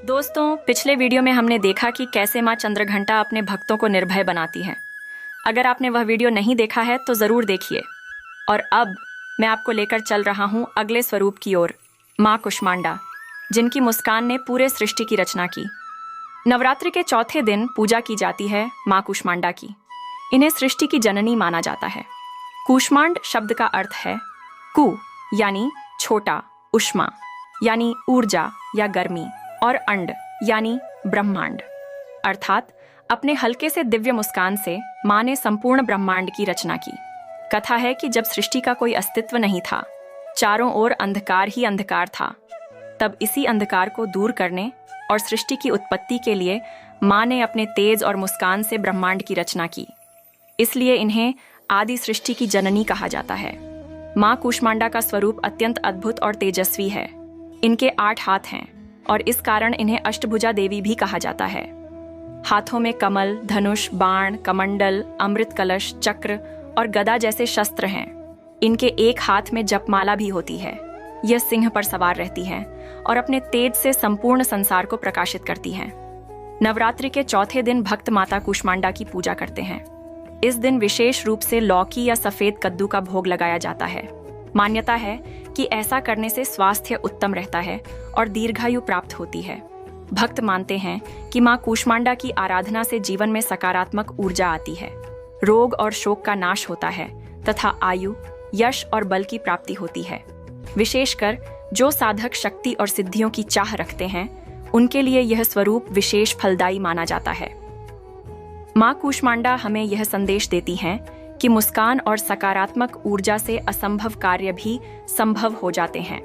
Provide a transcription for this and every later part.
दोस्तों, पिछले वीडियो में हमने देखा कि कैसे माँ चंद्रघंटा अपने भक्तों को निर्भय बनाती हैं। अगर आपने वह वीडियो नहीं देखा है तो ज़रूर देखिए। और अब मैं आपको लेकर चल रहा हूँ अगले स्वरूप की ओर, माँ कुष्मांडा, जिनकी मुस्कान ने पूरे सृष्टि की रचना की। नवरात्रि के चौथे दिन पूजा की जाती है माँ कुष्मांडा की। इन्हें सृष्टि की जननी माना जाता है। कूष्मांड शब्द का अर्थ है कु यानी छोटा, उष्मा यानी ऊर्जा या गर्मी, और अंड यानी ब्रह्मांड। अर्थात अपने हल्के से दिव्य मुस्कान से माँ ने संपूर्ण ब्रह्मांड की रचना की। कथा है कि जब सृष्टि का कोई अस्तित्व नहीं था, चारों ओर अंधकार ही अंधकार था, तब इसी अंधकार को दूर करने और सृष्टि की उत्पत्ति के लिए माँ ने अपने तेज और मुस्कान से ब्रह्मांड की रचना की। इसलिए इन्हें आदि सृष्टि की जननी कहा जाता है। माँ कूष्मांडा का स्वरूप अत्यंत अद्भुत और तेजस्वी है। इनके 8 हाथ हैं और इस कारण इन्हें अष्टभुजा देवी भी कहा जाता है। हाथों में कमल, धनुष, बाण, कमंडल, अमृत कलश, चक्र और गदा जैसे शस्त्र हैं। इनके एक हाथ में जपमाला भी होती है। यह सिंह पर सवार रहती है और अपने तेज से संपूर्ण संसार को प्रकाशित करती हैं। नवरात्रि के चौथे दिन भक्त माता कूष्मांडा की पूजा करते हैं। इस दिन विशेष रूप से लौकी या सफेद कद्दू का भोग लगाया जाता है। मान्यता है कि ऐसा करने से स्वास्थ्य उत्तम रहता है और दीर्घायु प्राप्त होती है। भक्त मानते हैं कि माँ कूष्मांडा की आराधना से जीवन में सकारात्मक ऊर्जा आती है, रोग और शोक का नाश होता है तथा आयु, यश और बल की प्राप्ति होती है। विशेषकर जो साधक शक्ति और सिद्धियों की चाह रखते हैं, उनके लिए यह स्वरूप विशेष फलदायी माना जाता है। माँ कूष्मांडा हमें यह संदेश देती हैं कि मुस्कान और सकारात्मक ऊर्जा से असंभव कार्य भी संभव हो जाते हैं।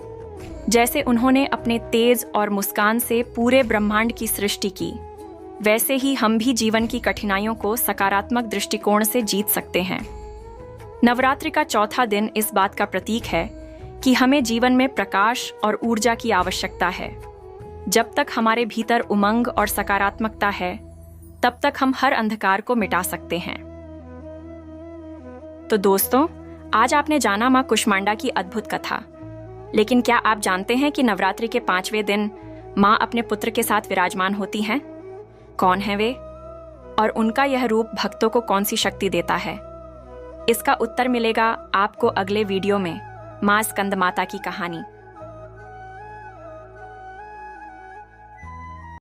जैसे उन्होंने अपने तेज और मुस्कान से पूरे ब्रह्मांड की सृष्टि की, वैसे ही हम भी जीवन की कठिनाइयों को सकारात्मक दृष्टिकोण से जीत सकते हैं। नवरात्रि का चौथा दिन इस बात का प्रतीक है कि हमें जीवन में प्रकाश और ऊर्जा की आवश्यकता है। जब तक हमारे भीतर उमंग और सकारात्मकता है, तब तक हम हर अंधकार को मिटा सकते हैं। तो दोस्तों, आज आपने जाना माँ कुष्मांडा की अद्भुत कथा। लेकिन क्या आप जानते हैं कि नवरात्रि के 5वें दिन माँ अपने पुत्र के साथ विराजमान होती हैं? कौन है वे और उनका यह रूप भक्तों को कौन सी शक्ति देता है? इसका उत्तर मिलेगा आपको अगले वीडियो में, माँ स्कंदमाता की कहानी।